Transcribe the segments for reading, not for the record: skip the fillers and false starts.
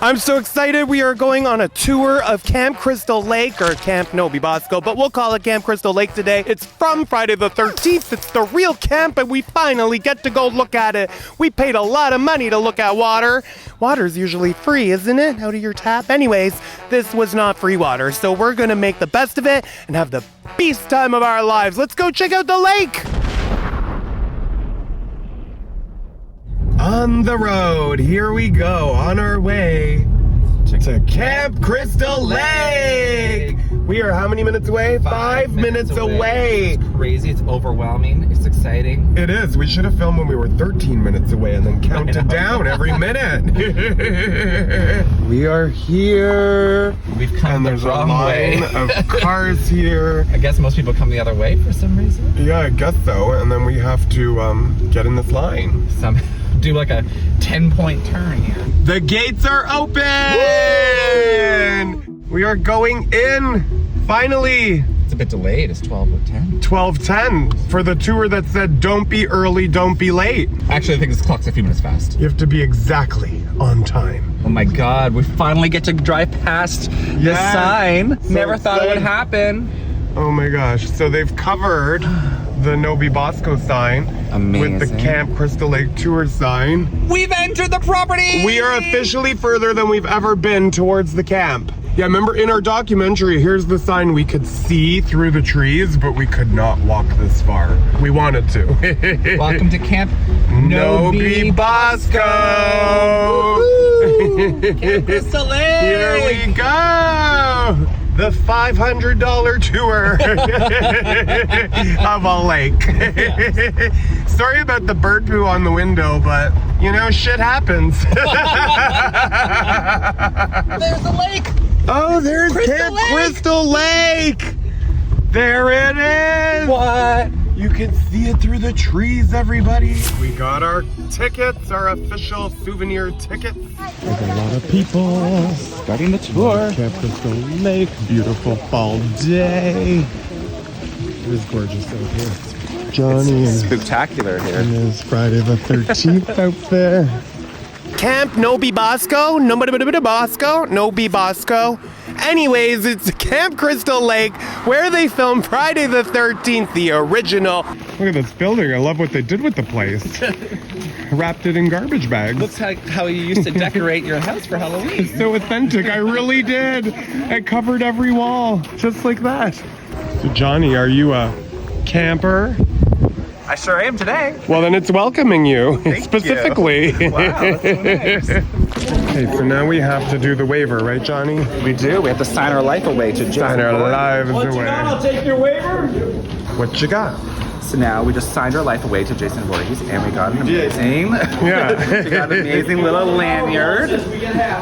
I'm so excited. We are going on a tour of Camp Crystal Lake, or Camp Nobi Bosco, but we'll call it Camp Crystal Lake today. It's from Friday the 13th. It's the real camp, and we finally get to go look at it. We paid a lot of money to look at water. Water's usually free, isn't it? Out of your tap. Anyways, this was not free water, so we're gonna make the best of it and have the beast time of our lives. Let's go check out the lake. On the road, here we go, on our way to Camp Crystal Lake. We are how many minutes away? 5 minutes away. It's crazy, it's overwhelming, it's exciting. It is. We should have filmed when we were 13 minutes away and then counted down every minute. We are here. We've come and the there's wrong a line way. of cars here. I guess most people come the other way for some reason. Yeah, I guess so. And then we have to get in this line. Do like a 10-point turn here. The gates are open! Woo! We are going in, finally. It's a bit delayed, it's 12:10. 12:10 for the tour that said don't be early, don't be late. Actually, I think this clock's a few minutes fast. You have to be exactly on time. Oh my God, we finally get to drive past the sign. So Never thought it would happen. Oh my gosh, so they've covered the Nobi Bosco sign. Amazing. With the Camp Crystal Lake tour sign. We've entered the property! We are officially further than we've ever been towards the camp. Yeah, remember in our documentary, here's the sign. We could see through the trees, but we could not walk this far. We wanted to. Welcome to Camp Nobi Bosco! Camp Crystal Lake! Here we go! The $500 tour of a lake. Yes. Sorry about the bird poo on the window, but you know, shit happens. There's the lake! Oh, there's Camp Crystal Lake! There it is! What? You can see it through the trees, everybody. We got our tickets, our official souvenir tickets. There's a lot of people Starting the tour. Camp Crystal Lake, beautiful fall day. It is gorgeous out here. Johnny It's spectacular here. in his Friday the 13th outfit. Camp Nobi Bosco? Nobi Bosco. Anyways, it's Camp Crystal Lake, where they filmed Friday the 13th, the original. Look at this building. I love what they did with the place. Wrapped it in garbage bags. Looks like how you used to decorate your house for Halloween. It's so authentic. I really did. I covered every wall, just like that. So Johnny, are you a camper? I sure am today. Well, then it's welcoming you, Thank specifically. you. Wow, that's so nice. Okay, so now we have to do the waiver, right, Johnny? We do. We have to sign our life away to Jason. Sign our lives What you away. got? I'll take your waiver. What you got? So now we just signed our life away to Jason Voorhees, and we got an amazing, Yeah. we got an amazing little lanyard.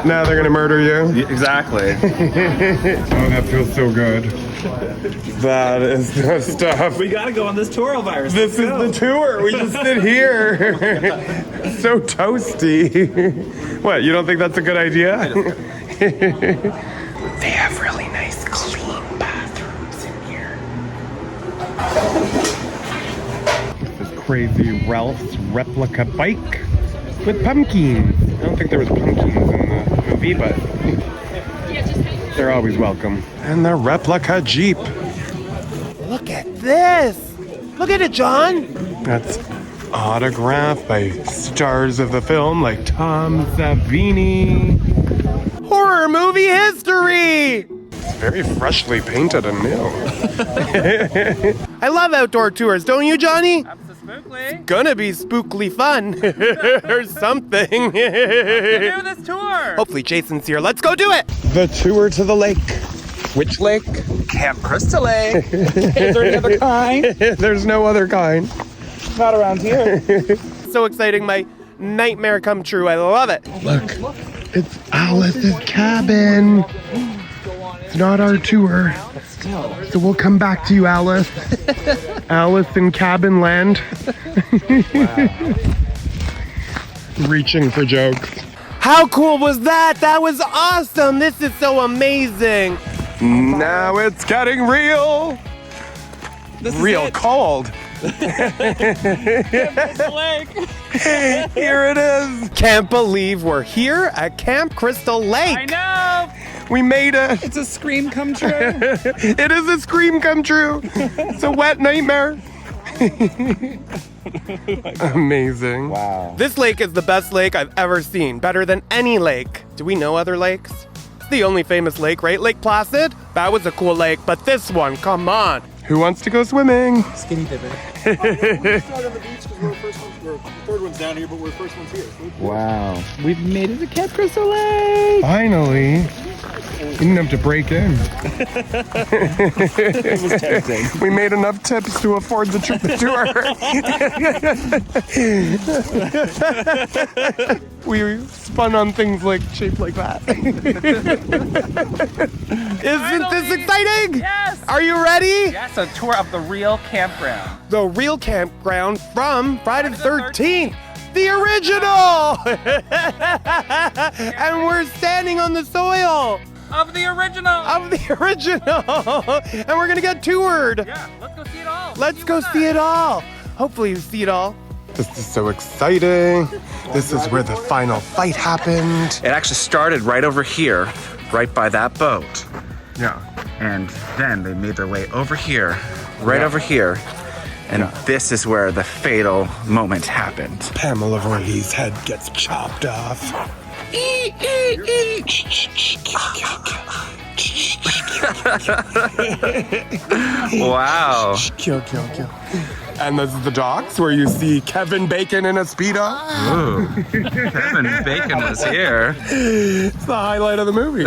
Now they're gonna murder you. Exactly. Oh, that feels so good. That is the stuff. We gotta go on this tour, Elvira. This is the tour. We just sit here. So toasty. What, you don't think that's a good idea? They have really nice, clean bathrooms in here. This is crazy Ralph's replica bike with pumpkins. I don't think there was pumpkins in the movie, but they're always welcome. And the replica Jeep. Look at this. Look at it, John. That's autographed by stars of the film like Tom Savini. Horror movie history. It's very freshly painted and new. I love outdoor tours, don't you, Johnny? Absolutely. Gonna be spookily fun or something. Do this tour. Hopefully Jason's here. Let's go do it. The tour to the lake. Which lake? Camp Crystal Lake. Is there any other kind? There's no other kind. Not around here. So exciting, my nightmare come true. I love it. Look, it's Alice's cabin. It's not our tour. So we'll come back to you, Alice. Alice in Cabin Land. Reaching for jokes. How cool was that? That was awesome. This is so amazing. Now it's getting real. This is Real it. cold. Here it is. Can't believe we're here at Camp Crystal Lake. I know. We made it. It's a scream come true. It is a scream come true. It's a wet nightmare. Amazing. Wow. This lake is the best lake I've ever seen. Better than any lake. Do we know other lakes? It's the only famous lake, right? Lake Placid? That was a cool lake, but this one, come on. Who wants to go swimming? Skinny dipping. We're on the beach because we're the first ones. We're the third one's down here, but we're the first ones here. Wow. We've made it to Camp Crystal Lake. Finally. You didn't have to break in. It was tempting. We made enough tips to afford the tour. We spun on things like shaped like that. Isn't this exciting? Yes. Are you ready? Yes, a tour of the real campground. The real campground from Friday the 13th. The original! And we're standing on the soil Of the original. of the original. And we're gonna get toured. Yeah, let's go see it all. Let's go see it all. Hopefully you see it all. This is so exciting. This is where the final fight happened. It actually started right over here, right by that boat. Yeah. And then they made their way over here, right over here. And this is where the fatal moment happened. Pamela Voorhees' head gets chopped off. Wow. Kill, kill, kill. And this is the docks where you see Kevin Bacon in a Speedo. Ooh. Kevin Bacon was here. It's the highlight of the movie.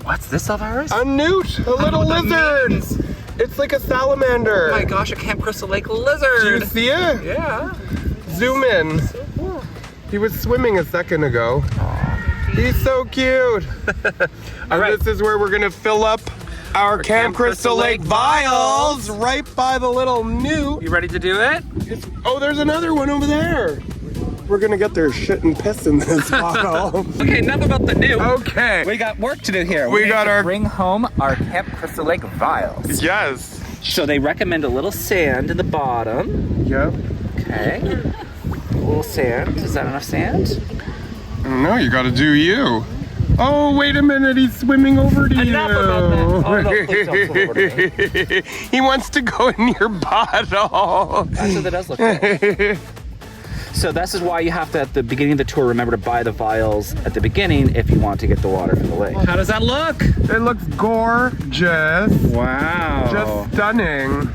What's this, Elvira's? A newt, a little lizard. It's like a salamander. Oh my gosh, a Camp Crystal Lake Do you lizard. see it? Yeah. Zoom in. He was swimming a second ago. He's so cute. And right. this is where we're gonna fill up our Camp Crystal Lake vials right by the little newt. You ready to do it? Oh, there's another one over there. We're gonna get their shit and piss in this bottle. Okay, enough about the new. Okay. We got work to do here. We need got to our- bring home our Camp Crystal Lake vials. Yes. So they recommend a little sand in the bottom. Yep. Okay. A little sand. Is that enough sand? No, you gotta do you. Oh, wait a minute, he's swimming over to Enough you. about that. Oh, no, please don't swim over to me. He wants to go in your bottle. Actually, that does look good. So this is why you have to, at the beginning of the tour, remember to buy the vials at the beginning if you want to get the water from the lake. How does that look? It looks gorgeous. Wow. Just stunning.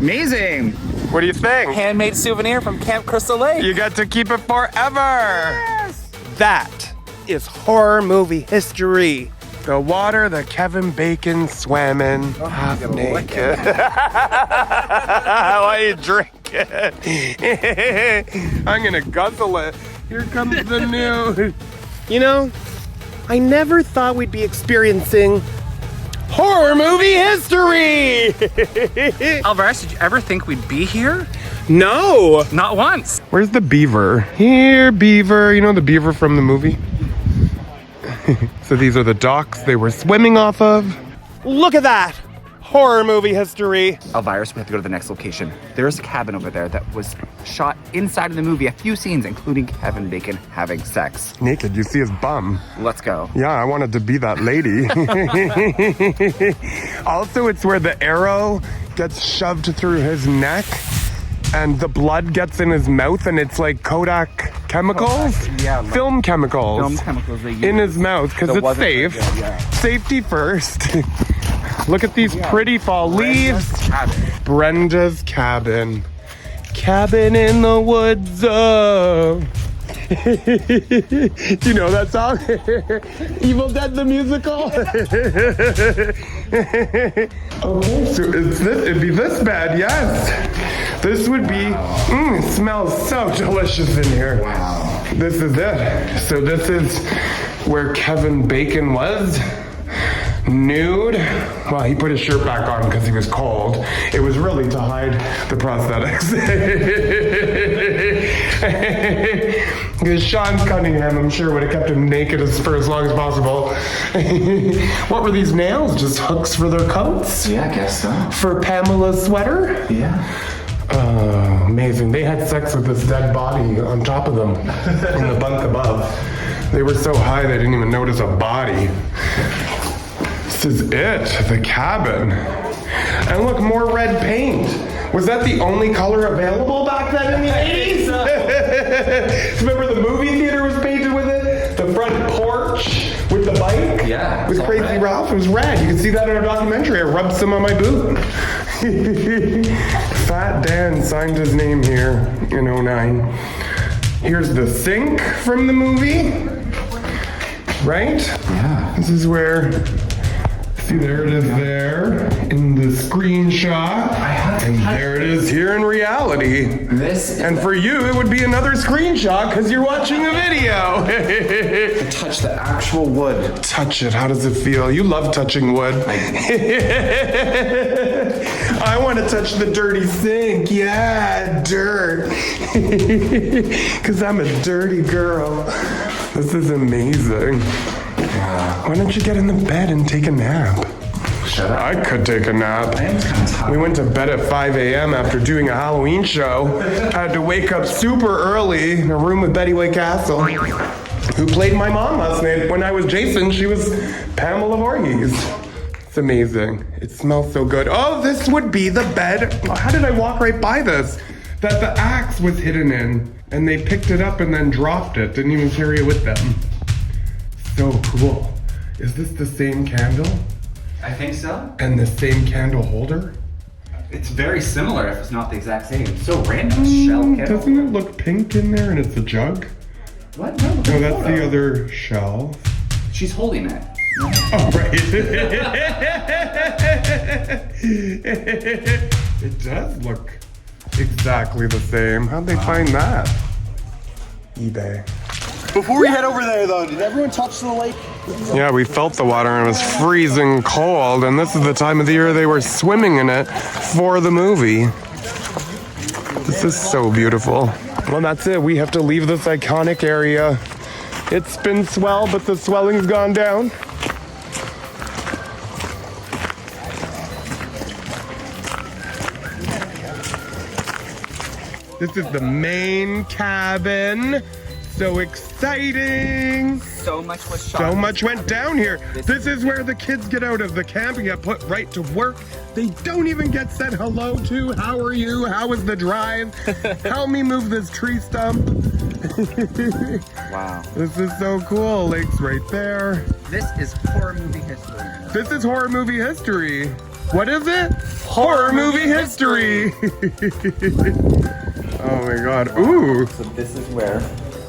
Amazing. What do you think? Handmade souvenir from Camp Crystal Lake. You get to keep it forever. Yes. That is horror movie history. The water that Kevin Bacon swam in half naked. Why you drink it? I'm gonna guzzle it. Here comes the new. You know, I never thought we'd be experiencing horror movie history. Alvarez, did you ever think we'd be here? No. Not once. Where's the beaver? Here, beaver. You know the beaver from the movie? So these are the docks they were swimming off of. Look at that! Horror movie history. Elvira's, we have to go to the next location. There's a cabin over there that was shot inside of the movie, a few scenes, including Kevin Bacon having sex. Naked, you see his bum. Let's go. Yeah, I wanted to be that lady. Also, it's where the arrow gets shoved through his neck and the blood gets in his mouth and it's like Kodak chemicals? Yeah, like film chemicals. film chemicals they use. In his mouth because That it's wasn't safe. very good, yeah. Safety first. Look at these pretty fall leaves. Cabin. Brenda's cabin. Cabin in the woods. Oh. Do you know that song? Evil Dead the musical? Okay, so it'd be this bad, yes. This would be, it smells so delicious in here. Wow. This is it. So this is where Kevin Bacon was. Nude. Well, he put his shirt back on because he was cold. It was really to hide the prosthetics. Because Sean Cunningham, I'm sure, would have kept him naked for as long as possible. What were these nails? Just hooks for their coats? Yeah, I guess so. For Pamela's sweater? Yeah. Oh, amazing. They had sex with this dead body on top of them in the bunk above. They were so high they didn't even notice a body. This is it, the cabin. And look, more red paint. Was that the only color available back then in the 80s? Remember the movie theater was painted with it? The front porch with the bike? Yeah. With Crazy red. Ralph? It was red. You can see that in our documentary. I rubbed some on my boot. Fat Dan signed his name here in 09. Here's the sink from the movie. Right? Yeah. This is where, see, there it is there in the screenshot. And there it is here in reality. And for you, it would be another screenshot because you're watching a video. Touch the actual wood. Touch it. How does it feel? You love touching wood. I want to touch the dirty sink. Yeah, dirt. Because I'm a dirty girl. This is amazing. Why don't you get in the bed and take a nap? Shut up. I could take a nap. I am kind of tired. We went to bed at 5 a.m. after doing a Halloween show. I had to wake up super early in a room with Betty White Castle, who played my mom last night. When I was Jason, she was Pamela Voorhees. It's amazing. It smells so good. Oh, this would be the bed. How did I walk right by this? That the axe was hidden in, and they picked it up and then dropped it. Didn't even carry it with them. So cool. Is this the same candle? I think so. And the same candle holder? It's very similar if it's not the exact same. It's so random. Shell candle. Doesn't it look pink in there and it's a jug? What? No, No, that's the other shell. She's holding it. Oh, right. It does look exactly the same. How'd they find that? eBay. Before we head over there, though, did everyone touch the lake? Yeah, we felt the water and it was freezing cold, and this is the time of the year they were swimming in it for the movie. This is so beautiful. Well, that's it. We have to leave this iconic area. It's been swell, but the swelling's gone down. This is the main cabin. So exciting. So much was shot. So much went down here. This is where the kids get out of the camp and get put right to work. They don't even get said hello to. How are you? How was the drive? Help me move this tree stump. Wow. This is so cool. Lake's right there. This is horror movie history. This is horror movie history. What is it? Horror movie history. Oh my God. Ooh. So this is where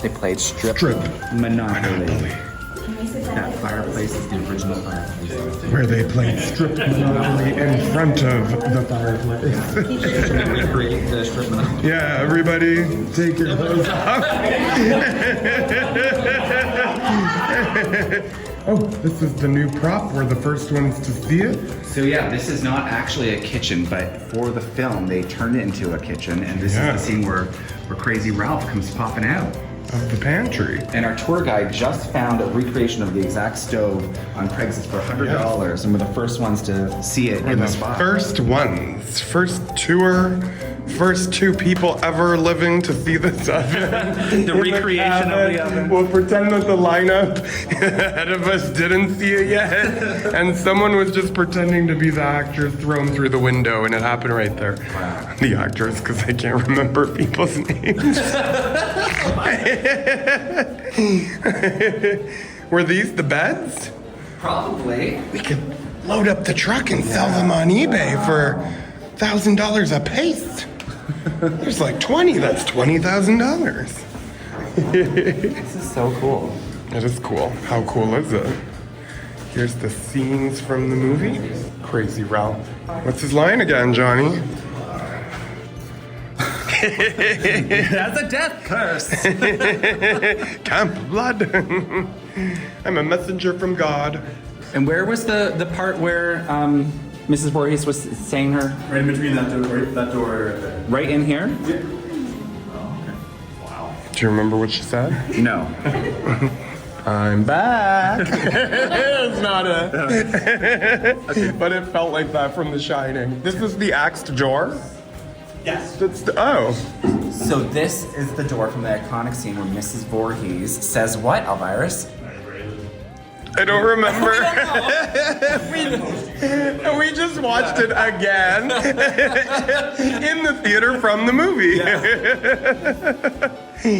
they played strip Monopoly. That fireplace is the original fireplace. Where they played strip Monopoly in front of the fireplace. Recreate the strip Monopoly. Yeah, everybody take your clothes off. Oh, this is the new prop. We're the first ones to see it. So yeah, this is not actually a kitchen, but for the film, they turned it into a kitchen, and this is the scene where Crazy Ralph comes popping out of the pantry. And our tour guide just found a recreation of the exact stove on Craigslist for $100, and we're the first ones to see it in the spot. First ones, first tour, first two people ever living to see this oven. The recreation of the oven. We'll pretend that the lineup ahead of us didn't see it yet, and someone was just pretending to be the actors thrown through the window, and it happened right there. Wow. The actors, because I can't remember people's names. Were these the beds? Probably. We could load up the truck and sell them on eBay for $1,000 a piece. There's like 20, that's $20,000. This is so cool. It is cool. How cool is it? Here's the scenes from the movie. Crazy Ralph. What's his line again, Johnny? That's a death curse. Camp Blood. I'm a messenger from God. And where was the part where Mrs. Voorhees was saying her? Right in between that door, right there. Right in here? Yeah. Do you remember what she said? No. I'm back. It's not it. But it felt like that from The Shining. This is the axed door? Yes. Oh. So this is the door from the iconic scene where Mrs. Voorhees says what, Elvirus? I don't remember. we just watched it again in the theater from the movie. Yeah.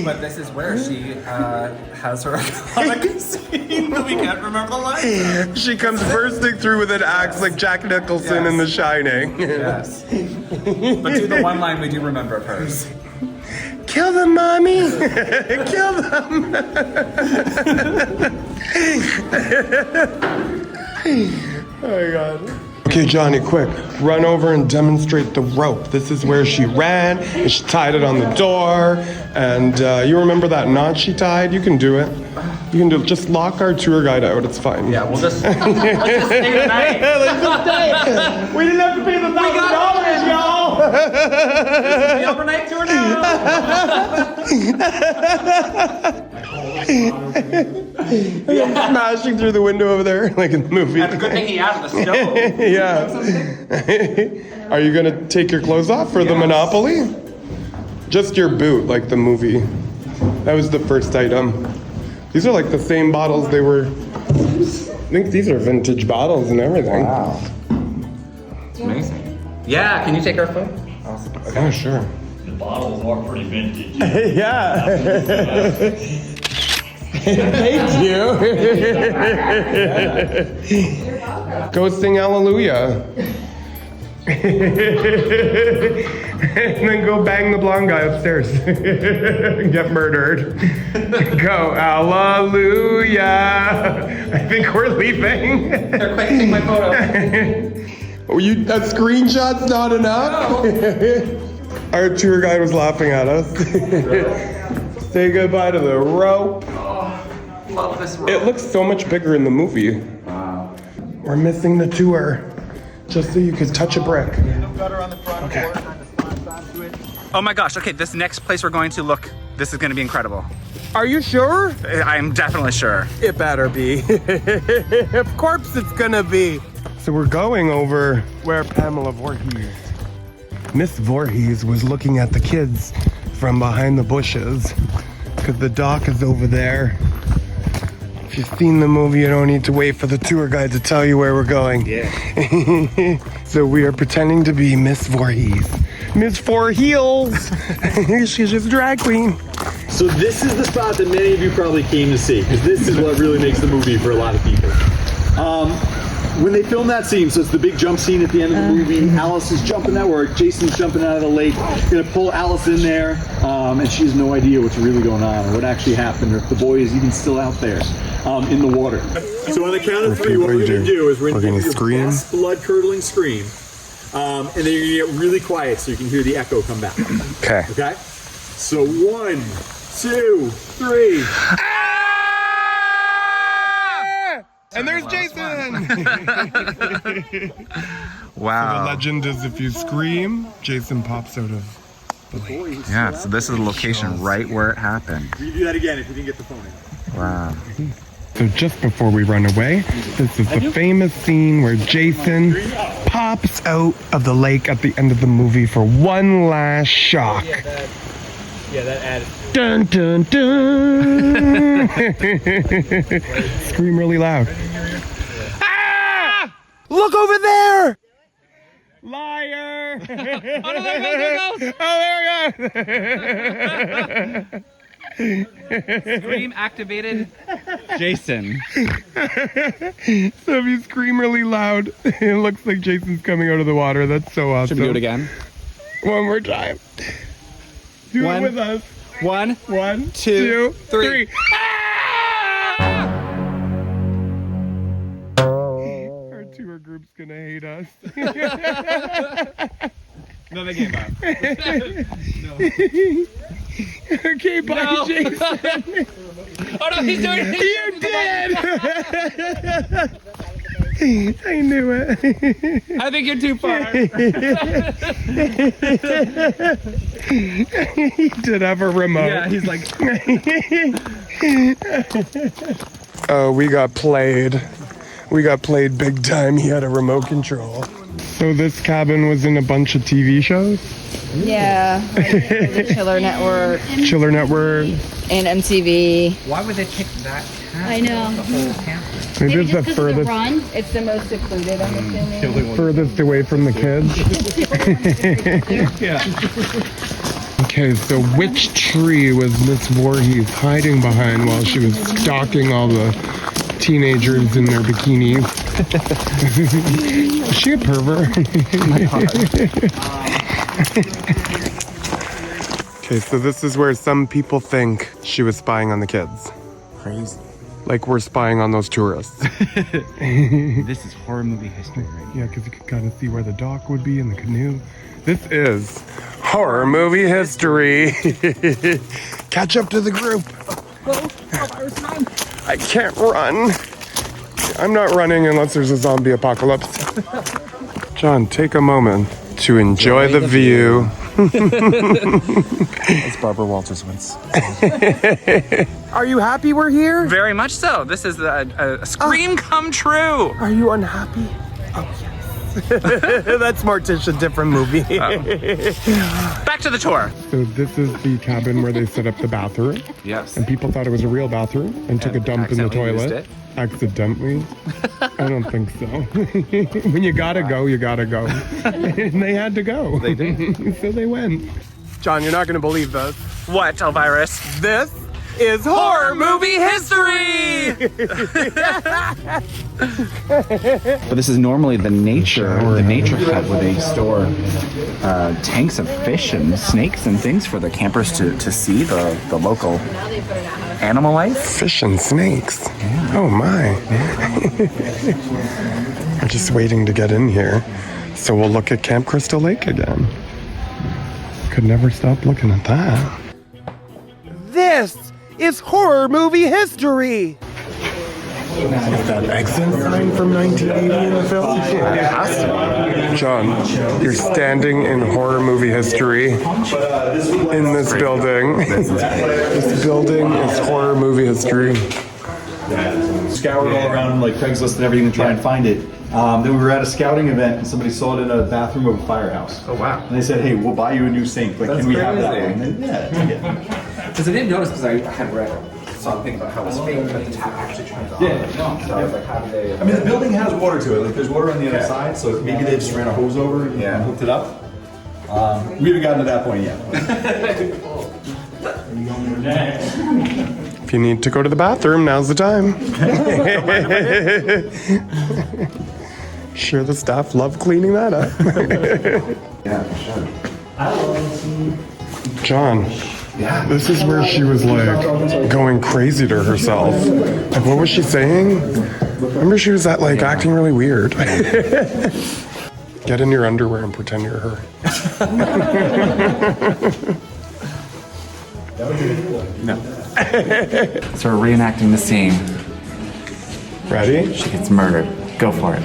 But this is where she has her iconic scene that we can't remember the line. She comes bursting through with an axe like Jack Nicholson in The Shining. Yes. But do the one line we do remember of hers. Kill them, mommy! Kill them! Oh my god. Okay, Johnny, quick. Run over and demonstrate the rope. This is where she ran, and she tied it on the door. And you remember that knot she tied? You can do it. You can do it. Just lock our tour guide out. It's fine. Yeah, we'll just let's just stay the night. Let's just stay. We didn't have to pay the $1,000, y'all. The overnight tour now. Smashing through the window over there, like in the movie. That's a good thing he asked the stove. Yeah. Are you gonna take your clothes off for the Monopoly? Just your boot, like the movie. That was the first item. These are like the same bottles they were. I think these are vintage bottles and everything. Wow. It's amazing. Yeah, can you take our phone? Oh, sure. The bottles are pretty vintage. Yeah. Thank you. Go sing Hallelujah. And then go bang the blonde guy upstairs. And get murdered. Go Hallelujah. I think we're leaving. They're quick, take my photo. A screenshot's not enough? No. Our tour guide was laughing at us. Say goodbye to the rope. Love this room. It looks so much bigger in the movie. Wow. We're missing the tour. Just so you could touch a brick. Okay. Oh my gosh, okay, this next place we're going to, look, this is gonna be incredible. Are you sure? I'm definitely sure. It better be. Of course it's gonna be. So we're going over where Pamela Voorhees. Miss Voorhees was looking at the kids from behind the bushes because the dock is over there. If you've seen the movie, you don't need to wait for the tour guide to tell you where we're going. Yeah. So we are pretending to be Miss Voorhees. Miss Four Heels. She's just a drag queen. So this is the spot that many of you probably came to see, because this is what really makes the movie for a lot of people. When they filmed that scene, so it's the big jump scene at the end of the movie, Alice is jumping out, or Jason's jumping out of the lake, gonna pull Alice in there, and she has no idea what's really going on, or what actually happened, or if the boy is even still out there in the water. So on the count of three, what we're gonna do is we're gonna scream, best blood-curdling scream, and then you're gonna get really quiet so you can hear the echo come back. Okay. Okay? So 1, 2, 3. And there's Jason! Wow. The legend is if you scream, Jason pops out of the lake. Yeah, so this is the location right where it happened. We can do that again if we didn't get the phone in. Wow. So just before we run away, this is the famous scene where Jason pops out of the lake at the end of the movie for one last shock. Yeah, that added. Dun dun dun! Scream really loud. Ah! Look over there! Liar! Oh, no, there goes! Oh, there it goes! Scream activated. Jason. So if you scream really loud, it looks like Jason's coming out of the water. That's so awesome. Should we do it again? One more time. Do it with us. 1, 1, 2, 3. Ah! Our tour group's gonna hate us. No, they gave up. Okay, bye, Jason. Oh no, he's doing it. You did! I knew it. I think you're too far. He did have a remote. Yeah, he's like, oh, we got played. We got played big time. He had a remote control. So this cabin was in a bunch of TV shows? Yeah, like the Chiller Network Chiller Network. and MTV. why would they pick that campus? I know. The whole campus. Maybe it's the furthest, Run. It's the most secluded, I'm assuming. furthest away from the kids. Yeah. Okay, so which tree was Miss Voorhees hiding behind while she was stalking all the teenagers in their bikinis? Is she a pervert? Okay, so this is where some people think she was spying on the kids. Crazy. Like we're spying on those tourists. This is horror movie history right Yeah, because you could kind of see where the dock would be in the canoe. This is horror movie history. Catch up to the group. I can't run. I'm not running unless there's a zombie apocalypse. John, take a moment to enjoy the view. As Barbara Walters once. Are you happy we're here? Very much so. This is a scream come true. Are you unhappy? Oh, yes. That's Morticia, different movie. Back to the tour. So this is the cabin where they set up the bathroom. Yes. And people thought it was a real bathroom and took a dump in the accidentally used toilet. it. Accidentally? I don't think so. When you gotta go, you gotta go. And they had to go. They did. So they went. John, you're not gonna believe this. What, Elvirus? This is horror movie history! But this is normally the nature hut where they store tanks of fish and snakes and things for the campers to see the local animal life. Fish and snakes. Yeah. Oh my. We're just waiting to get in here. So we'll look at Camp Crystal Lake again. Could never stop looking at that. This is horror movie history. Is that exit sign from 1980 in the film? John, you're standing in horror movie history in this building. This building is horror movie history. Scoured all around like Craigslist and everything to try and find it. Then we were at a scouting event and somebody saw it in a bathroom of a firehouse. Oh, wow. And they said, "Hey, we'll buy you a new sink. Like, can we have that one?" And yeah, take it. Because I didn't notice because I had read something about how it was fake, but the tap actually turns on. Yeah. So I was like, how did they... I mean, the building has water to it. Like, there's water on the other side, so maybe they just ran a hose over and hooked it up. We haven't gotten to that point yet. If you need to go to the bathroom, now's the time. Sure, the staff love cleaning that up. Yeah, for sure. John, this is where she was like going crazy to herself. Like, what was she saying? Remember, she was acting really weird. Get in your underwear and pretend you're her. No. So we're reenacting the scene. Ready? She gets murdered. Go for it.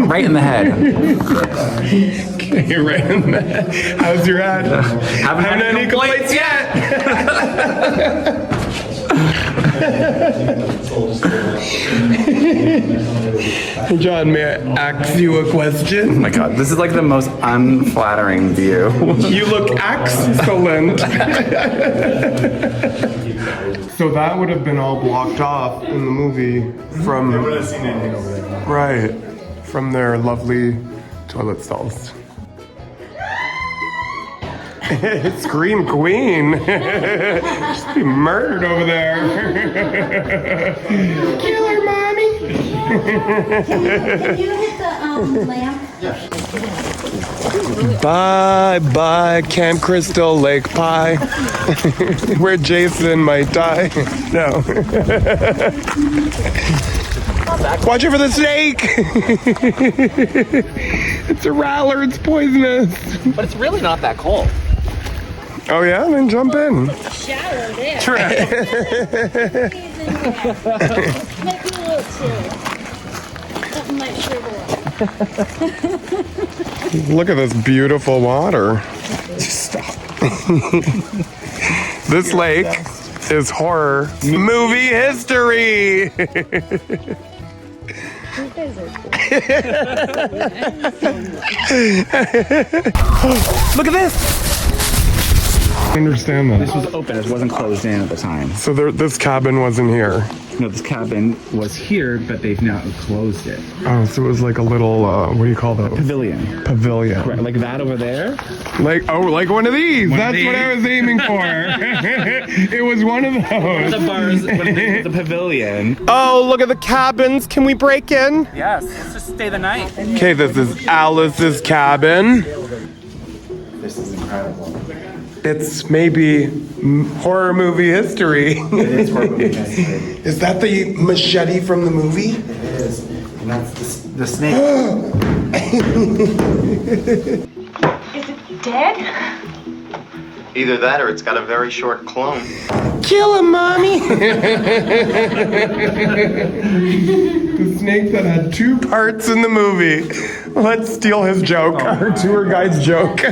Right in the head. Okay, right in the head. How's your head? Haven't had any complaints yet. John, may I ask you a question? Oh my god, this is like the most unflattering view. You look excellent. So that would have been all blocked off in the movie from... I wouldn't have seen anything over there. Right, from their lovely toilet stalls. Scream Queen. She's being murdered over there. Kill her, mommy. Can you hit the lamp? Bye bye, Camp Crystal Lake Pie. Where Jason might die. No. Watch out for the snake! It's a rattler, it's poisonous. But it's really not that cold. Oh yeah? Then jump in. Shower there. True. Make me a little chilly. Nothing like sugar. Look at this beautiful water. Stop. This lake is horror movie history. Look at this. I understand that. This was open. It wasn't closed in at the time. So this cabin wasn't here. No, this cabin was here, but they've now closed it. Oh, so it was like a little, what do you call that? Pavilion. Pavilion. Right, like that over there. Like one of these. That's what I was aiming for. It was one of those. The bars, the pavilion. Oh, look at the cabins. Can we break in? Yes, let's just stay the night. Okay, this is Alice's cabin. This is incredible. It's maybe horror movie history. It is horror movie history. Is that the machete from the movie? It is. And that's the snake. Is it dead? Either that or it's got a very short clone. Kill him, Mommy! The snake that had 2 parts in the movie. Let's steal his joke, our tour guide's joke. Oh,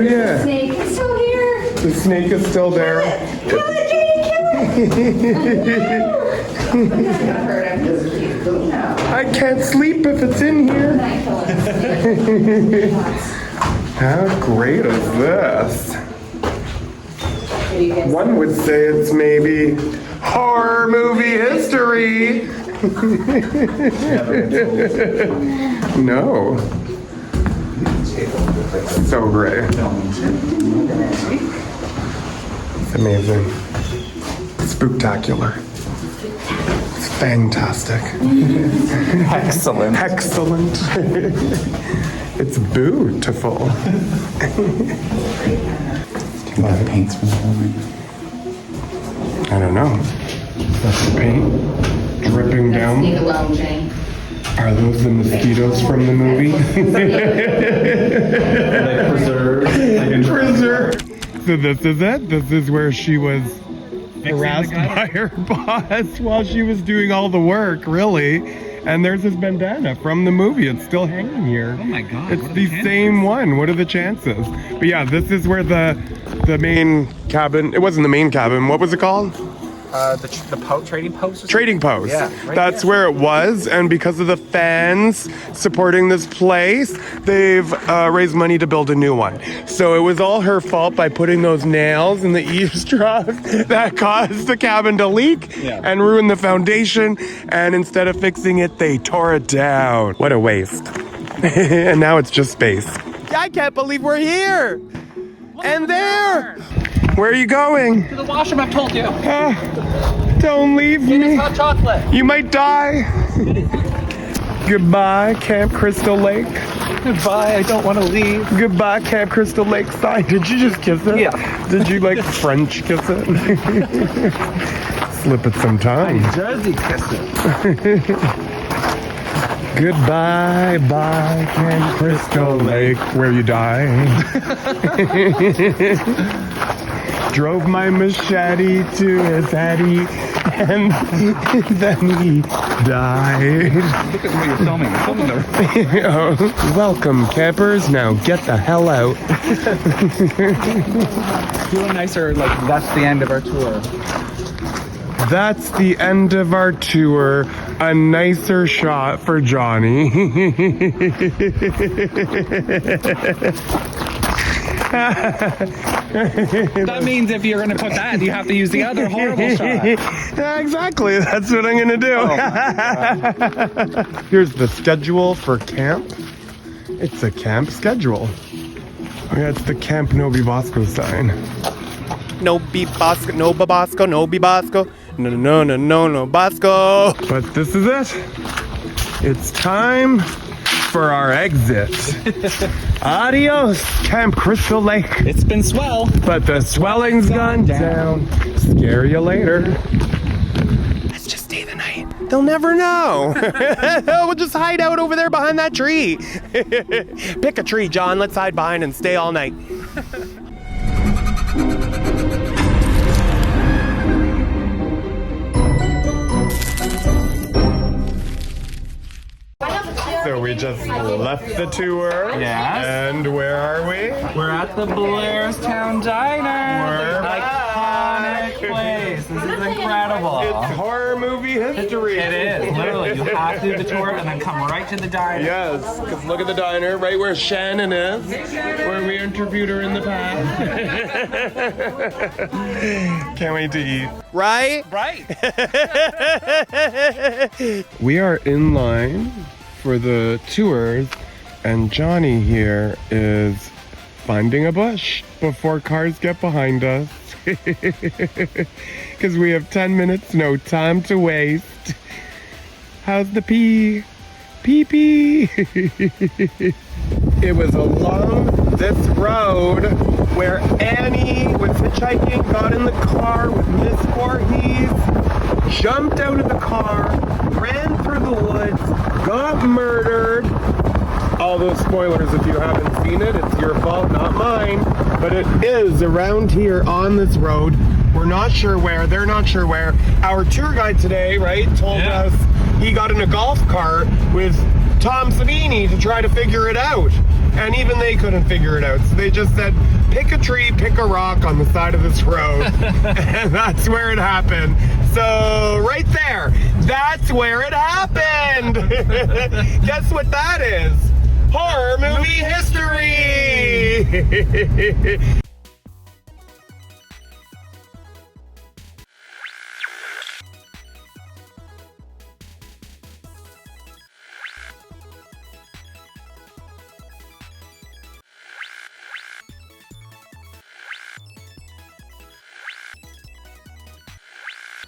yeah. Snake is still here. The snake is still there. Kill it, Janie, kill it. I can't sleep if it's in here. How great is this? One would say it's maybe horror movie history. No. So great. It's amazing. Spooktacular. It's fantastic. Excellent. Excellent. It's beautiful. The paint's from the movie. I don't know. That's the paint dripping down. Are those the mosquitoes from the movie? Preserved. So this is it? This is where she was harassed by her boss while she was doing all the work, really. And there's this bandana from the movie. It's still hanging here. Oh my God. It's the same one. What are the chances? But yeah, this is where the main cabin, it wasn't the main cabin. What was it called? The trading post? Trading post. Yeah, right That's there. where it was. And because of the fans supporting this place, they've raised money to build a new one. So it was all her fault by putting those nails in the eaves trough that caused the cabin to leak and ruin the foundation. And instead of fixing it, they tore it down. What a waste. And now it's just space. I can't believe we're here. And there. Where are you going? To the washroom, I've told you. Don't leave me. Hot chocolate. You might die. Goodbye, Camp Crystal Lake. Goodbye, I don't want to leave. Goodbye, Camp Crystal Lake side. Did you just kiss it? Yeah. Did you like French kiss it? Slip it sometime. Jersey kiss it. Goodbye, bye, Camp Crystal Lake, where you died. Drove my machete to his daddy, and then he died. Look at what you're filming. You're filming the... Oh, welcome, campers. Now get the hell out. Do a nicer, like, that's the end of our tour. That's the end of our tour. A nicer shot for Johnny. That means if you're going to put that, you have to use the other horrible shot. Yeah, exactly. That's what I'm going to do. Oh, here's the schedule for camp. It's a camp schedule. Oh yeah, it's the Camp No Bibasco sign. No Bibasco, no Babasco, no Bibasco. No, no, no, no, no, Bosco. But this is it. It's time for our exit. Adios, Camp Crystal Lake. It's been swell. But the swelling's gone down. Scare you later. Let's just stay the night. They'll never know. We'll just hide out over there behind that tree. Pick a tree, John. Let's hide behind and stay all night. we just left the tour. Yes. And where are we? We're at the Blairstown Diner. We're The iconic place. This is incredible. It's horror movie history. It is, literally. You have to do the tour and then come right to the diner. Yes, because look at the diner, right where Shannon is, where we interviewed her in the past. Can't wait to eat. Right? Right. We are in line for the tours, and Johnny here is finding a bush before cars get behind us. Because we have 10 minutes, no time to waste. How's the pee? Pee. It was along this road where Annie was hitchhiking, got in the car with Miss Voorhees, jumped out of the car, ran through the woods, got murdered. All those spoilers, if you haven't seen it, it's your fault, not mine. But it is around here on this road. We're not sure where, they're not sure where. Our tour guide today, right, told us he got in a golf cart with Tom Savini to try to figure it out. And even they couldn't figure it out. So they just said, pick a tree, pick a rock on the side of this road. And that's where it happened. So right there, that's where it happened. Guess what that is? Horror movie history.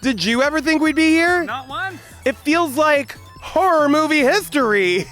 Did you ever think we'd be here? Not once. It feels like horror movie history.